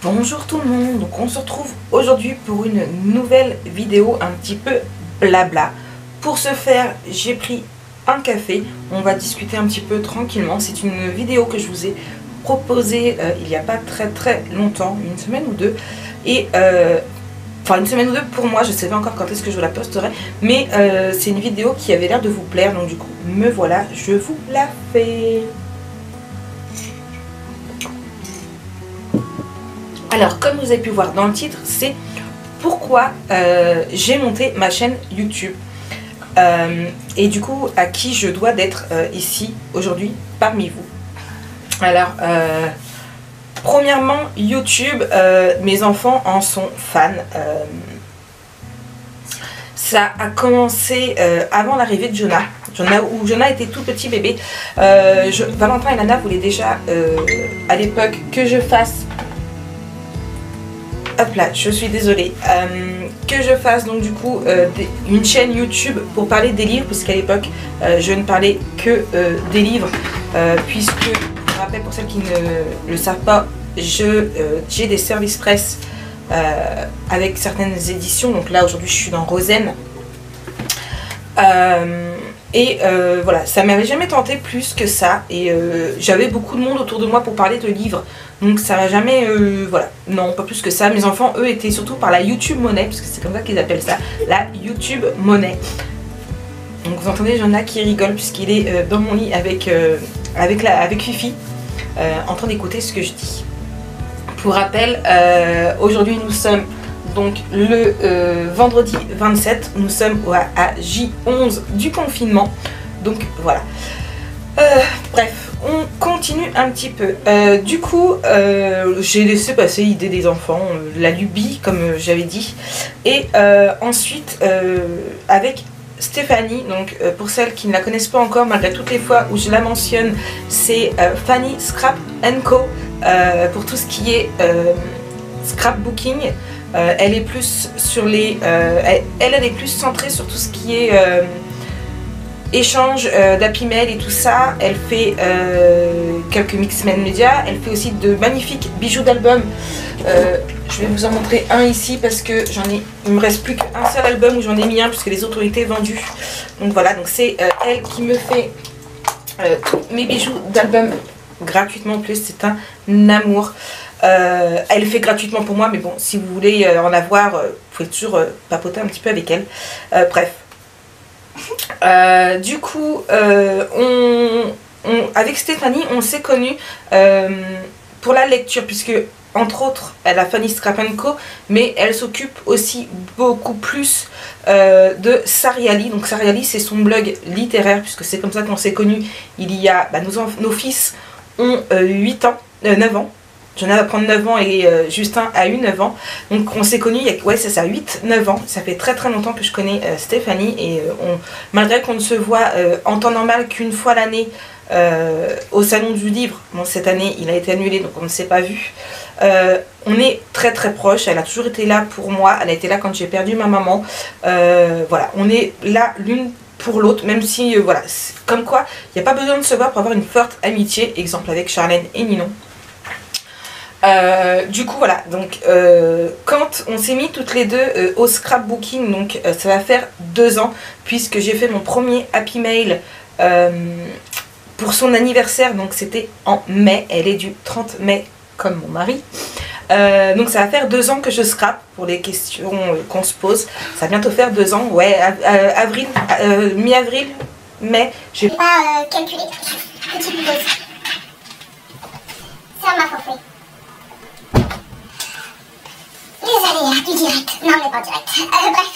Bonjour tout le monde, donc on se retrouve aujourd'hui pour une nouvelle vidéo un petit peu blabla. Pour ce faire, j'ai pris un café, on va discuter un petit peu tranquillement. C'est une vidéo que je vous ai proposée il n'y a pas très longtemps, une semaine ou deux. Et enfin une semaine ou deux pour moi, je ne sais pas encore quand est-ce que je la posterai. Mais c'est une vidéo qui avait l'air de vous plaire, donc du coup me voilà, je vous la fais. Alors, comme vous avez pu voir dans le titre, c'est pourquoi j'ai monté ma chaîne YouTube. Et du coup, à qui je dois d'être ici aujourd'hui parmi vous. Alors, premièrement, YouTube, mes enfants en sont fans. Ça a commencé avant l'arrivée de Jonah. Jonah était tout petit bébé. Valentin et Lana voulaient déjà à l'époque que je fasse... Hop là, je suis désolée. Que je fasse donc du coup une chaîne YouTube pour parler des livres, puisqu'à l'époque je ne parlais que des livres, puisque, je rappelle pour celles qui ne le savent pas, j'ai des services presse avec certaines éditions. Donc là aujourd'hui je suis dans Rosen. Voilà, ça m'avait jamais tenté plus que ça. Et j'avais beaucoup de monde autour de moi pour parler de livres. Donc ça m'a jamais... voilà, non, pas plus que ça. Mes enfants, eux, étaient surtout par la YouTube monnaie, parce que c'est comme ça qu'ils appellent ça, la YouTube monnaie. Donc vous entendez Jonah qui rigole, puisqu'il est dans mon lit avec Fifi, en train d'écouter ce que je dis. Pour rappel, aujourd'hui nous sommes... Donc le vendredi 27, nous sommes à J11 du confinement. Donc voilà. Bref, on continue un petit peu. Du coup, j'ai laissé passer l'idée des enfants, la lubie comme j'avais dit. Et ensuite, avec Stéphanie, donc pour celles qui ne la connaissent pas encore, malgré toutes les fois où je la mentionne, c'est Fanny Scrap & Co. Pour tout ce qui est scrapbooking. Elle est plus sur les... elle est plus centrée sur tout ce qui est échange d'Happy Mail et tout ça. Elle fait quelques mix médias. Elle fait aussi de magnifiques bijoux d'album. Je vais vous en montrer un ici parce que il me reste plus qu'un seul album où j'en ai mis un puisque les autres ont été vendus. Donc voilà, donc c'est elle qui me fait tous mes bijoux d'album gratuitement. En plus, c'est un amour. Elle fait gratuitement pour moi, mais bon, si vous voulez en avoir, vous pouvez toujours papoter un petit peu avec elle. Bref. Du coup, avec Stéphanie, on s'est connus pour la lecture, puisque, entre autres, elle a Fanny Scrap & Co, mais elle s'occupe aussi beaucoup plus de Sariali. Donc Sariali, c'est son blog littéraire, puisque c'est comme ça qu'on s'est connus. Il y a, nos fils ont 9 ans. Jonah va prendre 9 ans et Justin a eu 9 ans. Donc on s'est connus il y a, ouais c'est ça, 8-9 ans. Ça fait très longtemps que je connais Stéphanie. Et malgré qu'on ne se voit en temps normal qu'une fois l'année au salon du livre. Bon, cette année il a été annulé donc on ne s'est pas vu. On est très proches. Elle a toujours été là pour moi. Elle a été là quand j'ai perdu ma maman. Voilà, on est là l'une pour l'autre, même si voilà, comme quoi il n'y a pas besoin de se voir pour avoir une forte amitié. Exemple avec Charlène et Ninon. Du coup voilà, donc quand on s'est mis toutes les deux au scrapbooking, donc ça va faire 2 ans, puisque j'ai fait mon premier Happy Mail pour son anniversaire, donc c'était en mai, elle est du 30 mai comme mon mari. Donc ça va faire 2 ans que je scrape pour les questions qu'on se pose. Ça va bientôt faire 2 ans, ouais, avril, mi-avril, mai. J'ai pas calculé que tu lui poses. C'est à ma forfait. Les aléas du direct. Non, mais pas direct. Bref.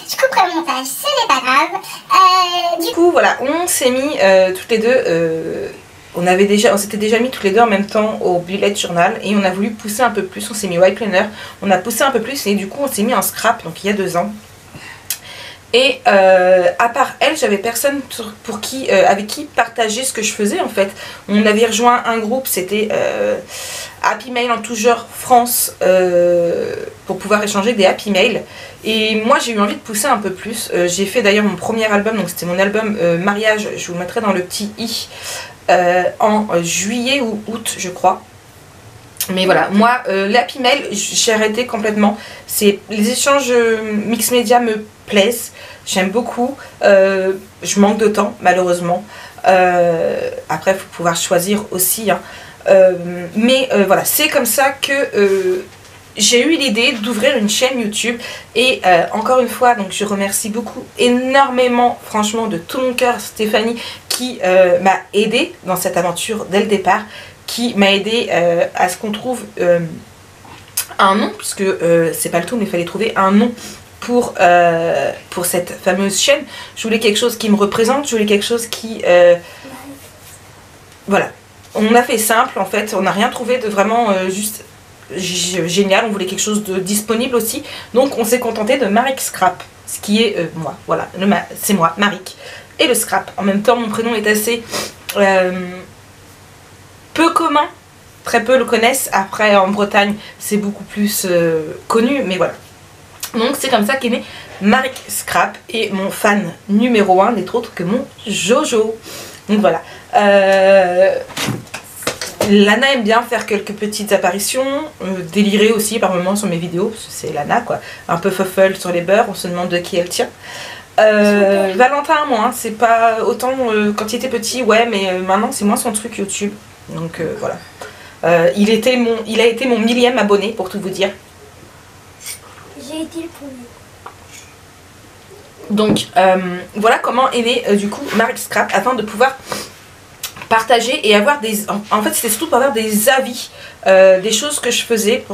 Je couperai le montage, ce n'est pas grave. Du coup, voilà, on s'est mis toutes les deux. On s'était déjà mis toutes les deux en même temps au bullet journal. Et on a voulu pousser un peu plus. On s'est mis white planner. On a poussé un peu plus. Et du coup, on s'est mis en scrap. Donc, il y a 2 ans. Et à part elle, j'avais personne avec qui partager ce que je faisais en fait. On avait rejoint un groupe, c'était Happy Mail en tout genre France, pour pouvoir échanger des Happy Mail. Et moi j'ai eu envie de pousser un peu plus. J'ai fait d'ailleurs mon premier album, donc c'était mon album mariage, je vous le mettrai dans le petit i, en juillet ou août je crois. Mais voilà, moi, l'Happy Mail, j'ai arrêté complètement. Les échanges mix média me plaisent, j'aime beaucoup. Je manque de temps, malheureusement. Après, il faut pouvoir choisir aussi. Hein. Mais voilà, c'est comme ça que j'ai eu l'idée d'ouvrir une chaîne YouTube. Et encore une fois, donc je remercie beaucoup, énormément, franchement, de tout mon cœur, Stéphanie, qui m'a aidée dans cette aventure dès le départ. Qui m'a aidé à ce qu'on trouve un nom, puisque c'est pas le tout, mais il fallait trouver un nom pour cette fameuse chaîne. Je voulais quelque chose qui me représente, je voulais quelque chose qui... Voilà, on a fait simple en fait, on n'a rien trouvé de vraiment juste génial, on voulait quelque chose de disponible aussi, donc on s'est contenté de Marik Scrap, ce qui est moi, voilà, c'est moi, Marik, et le Scrap. En même temps, mon prénom est assez... peu commun, très peu le connaissent. Après en Bretagne c'est beaucoup plus connu, mais voilà. Donc c'est comme ça qu'est né Marik Scrap et mon fan numéro 1 n'est autre que mon Jojo. Donc voilà. Lana aime bien faire quelques petites apparitions, délirer aussi par moments sur mes vidéos, c'est Lana quoi, un peu fuffle sur les beurs, on se demande de qui elle tient. Valentin moi, hein, c'est pas autant quand il était petit, ouais, mais maintenant c'est moins son truc YouTube. Donc voilà. Il a été mon 1000e abonné pour tout vous dire. J'ai été le premier. Donc voilà comment est né du coup Marik Scrap, afin de pouvoir partager et avoir des... En fait c'était surtout pour avoir des avis, des choses que je faisais.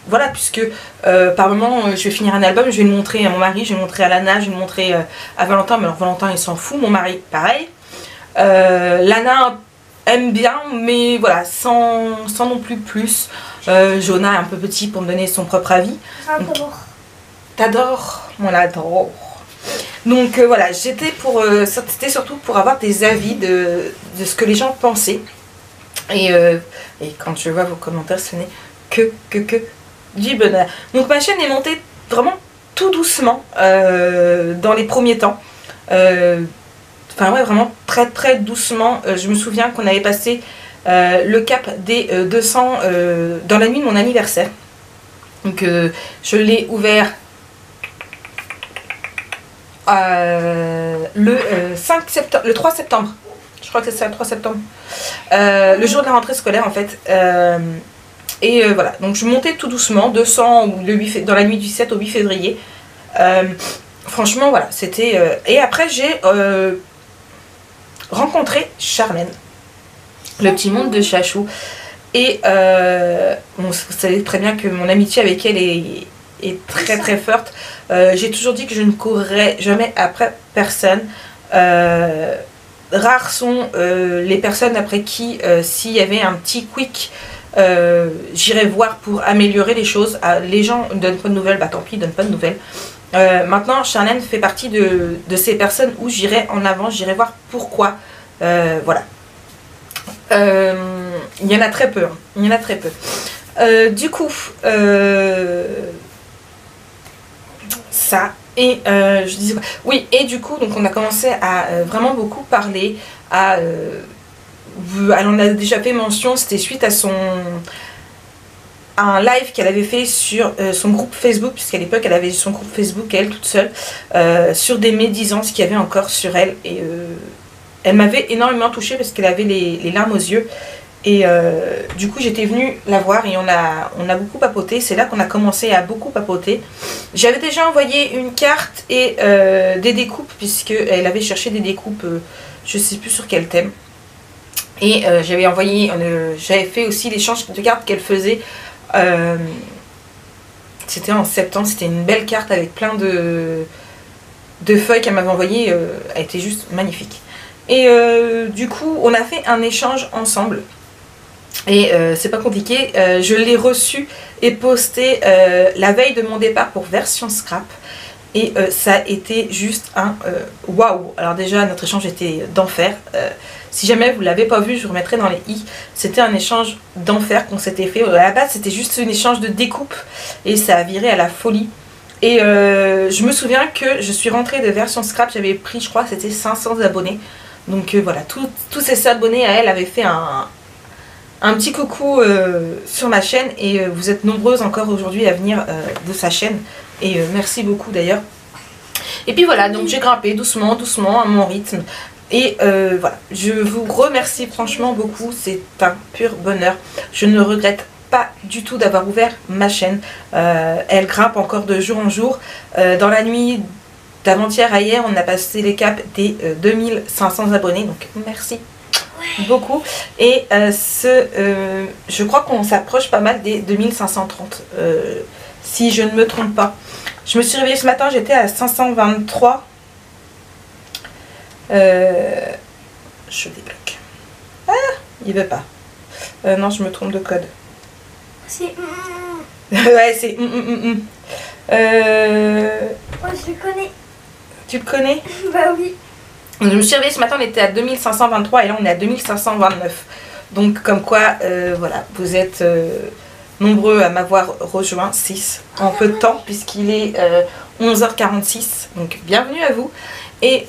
Voilà, puisque par moment je vais finir un album, je vais le montrer à mon mari, je vais le montrer à Lana, je vais le montrer à Valentin, mais alors Valentin il s'en fout, mon mari pareil. Lana aime bien, mais voilà, sans non plus plus. Jonah est un peu petit pour me donner son propre avis. J'adore. T'adores, on l'adore. Donc voilà, c'était surtout pour avoir des avis de ce que les gens pensaient. Et quand je vois vos commentaires, ce n'est que du bonheur. Donc ma chaîne est montée vraiment tout doucement dans les premiers temps. Enfin ouais, vraiment très très doucement. Je me souviens qu'on avait passé le cap des 200 dans la nuit de mon anniversaire. Donc je l'ai ouvert le 3 septembre. Je crois que c'est ça, le 3 septembre. Le jour de la rentrée scolaire en fait. Et voilà, donc je montais tout doucement, 200 dans la nuit du 7 au 8 février. Franchement voilà, c'était... et après j'ai... rencontrer Charlène, le petit monde de Chachou, et bon, vous savez très bien que mon amitié avec elle est très très forte. J'ai toujours dit que je ne courrais jamais après personne. Rares sont les personnes après qui, s'il y avait un petit quick, j'irais voir pour améliorer les choses. Les gens ne donnent pas de nouvelles, bah tant pis, ils donnent pas de nouvelles. Maintenant, Charlène fait partie de ces personnes où j'irai en avant, j'irai voir pourquoi. Voilà. Il y en a très peu. Hein. Il y en a très peu. Du coup, ça. Et je disais quoi? Oui, et du coup, donc on a commencé à vraiment beaucoup parler. Elle en a déjà fait mention, c'était suite à un live qu'elle avait fait sur son groupe Facebook, puisqu'à l'époque elle avait son groupe Facebook elle toute seule, sur des médisances qu'il y avait encore sur elle, et elle m'avait énormément touchée parce qu'elle avait les larmes aux yeux, et du coup j'étais venue la voir et on a beaucoup papoté. C'est là qu'on a commencé à beaucoup papoter. J'avais déjà envoyé une carte et des découpes, puisqu'elle avait cherché des découpes, je sais plus sur quel thème, et j'avais fait aussi l'échange de cartes qu'elle faisait. C'était en septembre, c'était une belle carte avec plein de feuilles qu'elle m'avait envoyées, elle était juste magnifique. Et du coup on a fait un échange ensemble, et c'est pas compliqué, je l'ai reçu et posté la veille de mon départ pour Version Scrap, et ça a été juste un waouh. Alors déjà notre échange était d'enfer. Si jamais vous ne l'avez pas vu, je vous remettrai dans les i. C'était un échange d'enfer qu'on s'était fait. À la base, c'était juste un échange de découpe. Et ça a viré à la folie. Et je me souviens que je suis rentrée de Version Scrap. J'avais pris, je crois, c'était 500 abonnés. Donc voilà, tous ces abonnés à elle avaient fait un petit coucou sur ma chaîne. Et vous êtes nombreuses encore aujourd'hui à venir de sa chaîne. Et merci beaucoup d'ailleurs. Et puis voilà, donc j'ai grimpé doucement, doucement à mon rythme. Et voilà, je vous remercie franchement beaucoup, c'est un pur bonheur. Je ne regrette pas du tout d'avoir ouvert ma chaîne. Elle grimpe encore de jour en jour. Dans la nuit d'avant-hier à hier, on a passé les caps des 2500 abonnés, donc merci beaucoup. Et je crois qu'on s'approche pas mal des 2530, si je ne me trompe pas. Je me suis réveillée ce matin, j'étais à 523. Je débloque. Ah, il veut pas. Non, je me trompe de code. C'est... Ouais, c'est... Oh, je le connais. Tu le connais? Bah oui. Je me suis réveillée ce matin, on était à 2523 et là on est à 2529. Donc comme quoi, voilà, vous êtes nombreux à m'avoir rejoint, 6 en peu de temps, puisqu'il est 11h46. Donc bienvenue à vous. Et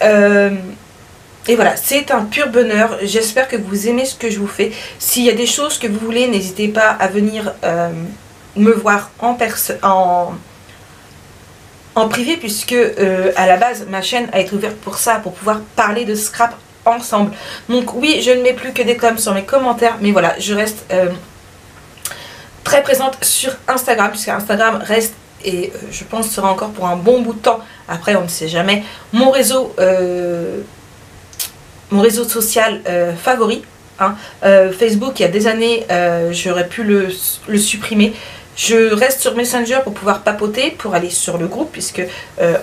voilà, c'est un pur bonheur. J'espère que vous aimez ce que je vous fais. S'il y a des choses que vous voulez, n'hésitez pas à venir me voir en privé, puisque à la base ma chaîne a été ouverte pour ça, pour pouvoir parler de scrap ensemble. Donc oui, je ne mets plus que des coms sur mes commentaires, mais voilà, je reste très présente sur Instagram, puisque Instagram reste, et je pense sera encore pour un bon bout de temps, après on ne sait jamais, mon réseau social favori, hein. Facebook, il y a des années, j'aurais pu le supprimer. Je reste sur Messenger pour pouvoir papoter, pour aller sur le groupe, puisque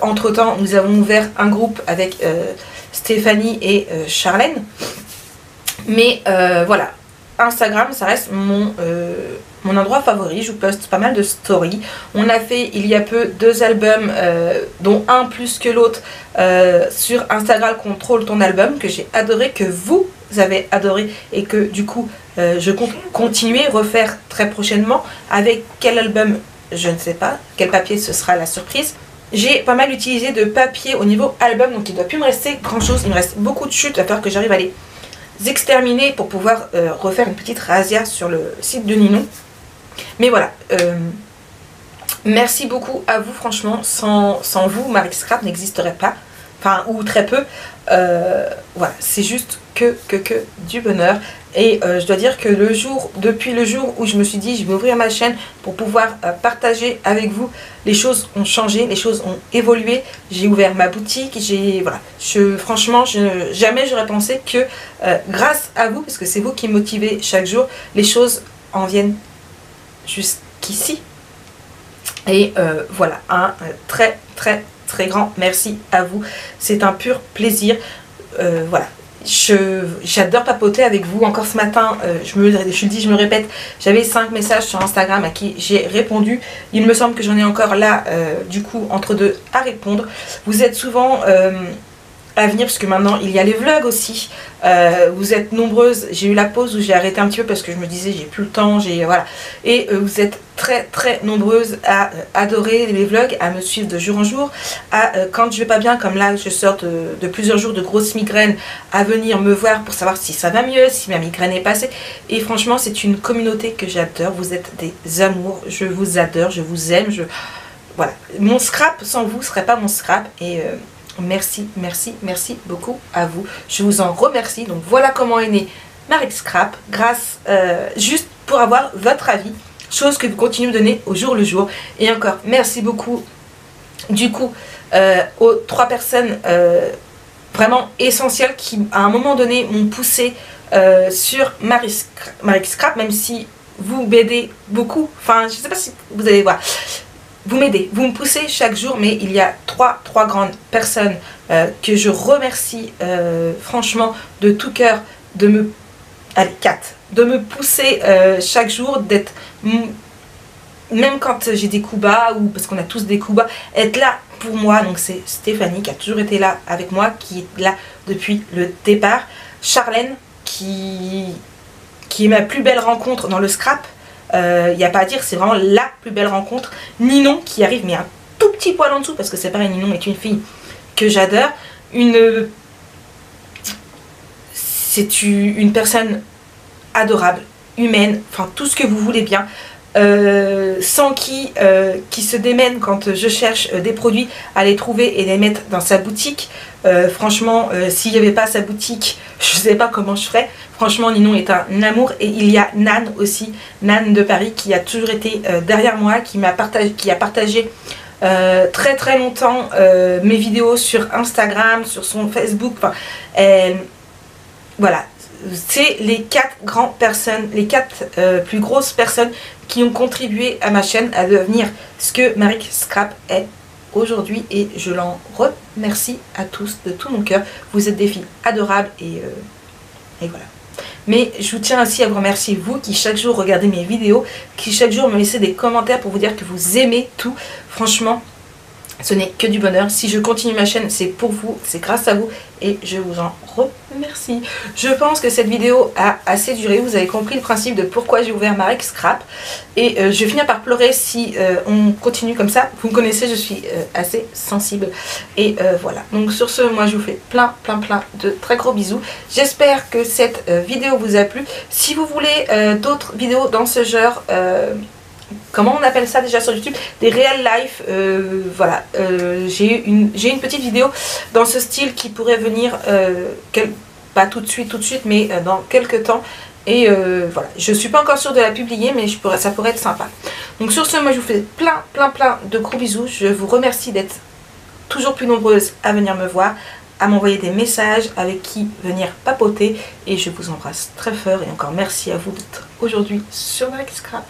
entre temps nous avons ouvert un groupe avec Stéphanie et Charlène. Mais voilà, Instagram ça reste mon endroit favori. Je vous poste pas mal de stories. On a fait il y a peu 2 albums, dont un plus que l'autre, sur Instagram Contrôle ton album, que j'ai adoré, que vous avez adoré, et que du coup je compte continuer, refaire très prochainement. Avec quel album, je ne sais pas, quel papier, ce sera la surprise. J'ai pas mal utilisé de papier au niveau album, donc il ne doit plus me rester grand chose. Il me reste beaucoup de chutes, à faire que j'arrive à les exterminer pour pouvoir refaire une petite razzia sur le site de Ninon. Mais voilà, merci beaucoup à vous, franchement. Sans vous, Marie Scrap n'existerait pas, enfin, ou très peu. Voilà, c'est juste que du bonheur. Et je dois dire que depuis le jour où je me suis dit je vais ouvrir ma chaîne pour pouvoir partager avec vous, les choses ont changé, les choses ont évolué. J'ai ouvert ma boutique, voilà, franchement jamais j'aurais pensé que grâce à vous, parce que c'est vous qui me motivez chaque jour, les choses en viennent jusqu'ici. Et voilà, un très grand merci à vous, c'est un pur plaisir. Voilà, j'adore papoter avec vous. Encore ce matin, je me répète, j'avais 5 messages sur Instagram à qui j'ai répondu. Il me semble que j'en ai encore là, du coup, entre deux à répondre. Vous êtes souvent à venir, parce que maintenant il y a les vlogs aussi. Vous êtes nombreuses. J'ai eu la pause où j'ai arrêté un petit peu parce que je me disais j'ai plus le temps, voilà. Et vous êtes très nombreuses à adorer les vlogs, à me suivre de jour en jour, quand je vais pas bien, comme là je sors de plusieurs jours de grosses migraines, à venir me voir pour savoir si ça va mieux, si ma migraine est passée. Et franchement, c'est une communauté que j'adore. Vous êtes des amours, je vous adore, je vous aime, voilà. Mon scrap sans vous serait pas mon scrap. Et merci beaucoup à vous. Je vous en remercie. Donc voilà comment est née Marie Scrap, grâce juste pour avoir votre avis, chose que vous continuez de donner au jour le jour. Et encore merci beaucoup du coup aux 3 personnes vraiment essentielles qui à un moment donné m'ont poussé sur Marie Scrap, même si vous m'aidez beaucoup. Enfin, je sais pas si vous allez voir. Vous m'aidez, vous me poussez chaque jour, mais il y a trois grandes personnes que je remercie franchement de tout cœur de me... Allez, 4. De me pousser chaque jour, d'être... Même quand j'ai des coups bas, ou parce qu'on a tous des coups bas, être là pour moi. Donc c'est Stéphanie qui a toujours été là avec moi, qui est là depuis le départ. Charlène, qui est ma plus belle rencontre dans le scrap. Il n'y a pas à dire, c'est vraiment la plus belle rencontre. Ninon qui arrive mais un tout petit poil en dessous, parce que c'est pareil, Ninon est une fille que j'adore. C'est une personne adorable, humaine, enfin tout ce que vous voulez bien. Sans qui se démène quand je cherche des produits à les trouver et les mettre dans sa boutique. Franchement, s'il n'y avait pas sa boutique, je ne sais pas comment je ferais. Franchement, Ninon est un amour. Et il y a Nan aussi, Nan de Paris, qui a toujours été derrière moi, qui a partagé très très longtemps mes vidéos sur Instagram, sur son Facebook. Enfin, voilà, c'est les 4 grandes personnes, les 4 plus grosses personnes qui ont contribué à ma chaîne à devenir ce que Maric Scrap est aujourd'hui, et je l'en remercie à tous de tout mon cœur. Vous êtes des filles adorables et voilà. Mais je vous tiens aussi à vous remercier, vous qui chaque jour regardez mes vidéos, qui chaque jour me laissez des commentaires pour vous dire que vous aimez tout. Franchement, ce n'est que du bonheur. Si je continue ma chaîne, c'est pour vous, c'est grâce à vous, et je vous en remercie. Je pense que cette vidéo a assez duré. Vous avez compris le principe de pourquoi j'ai ouvert Maric Scrap, et je vais finir par pleurer si on continue comme ça. Vous me connaissez, je suis assez sensible, et voilà. Donc sur ce, moi je vous fais plein de très gros bisous. J'espère que cette vidéo vous a plu. Si vous voulez d'autres vidéos dans ce genre, comment on appelle ça déjà sur YouTube, des real life, voilà, j'ai une petite vidéo dans ce style qui pourrait venir, pas tout de suite, mais dans quelques temps, et voilà, je suis pas encore sûre de la publier, mais ça pourrait être sympa. Donc sur ce, moi je vous fais plein de gros bisous. Je vous remercie d'être toujours plus nombreuses à venir me voir, à m'envoyer des messages, avec qui venir papoter, et je vous embrasse très fort, et encore merci à vous d'être aujourd'hui sur Maric Scrap.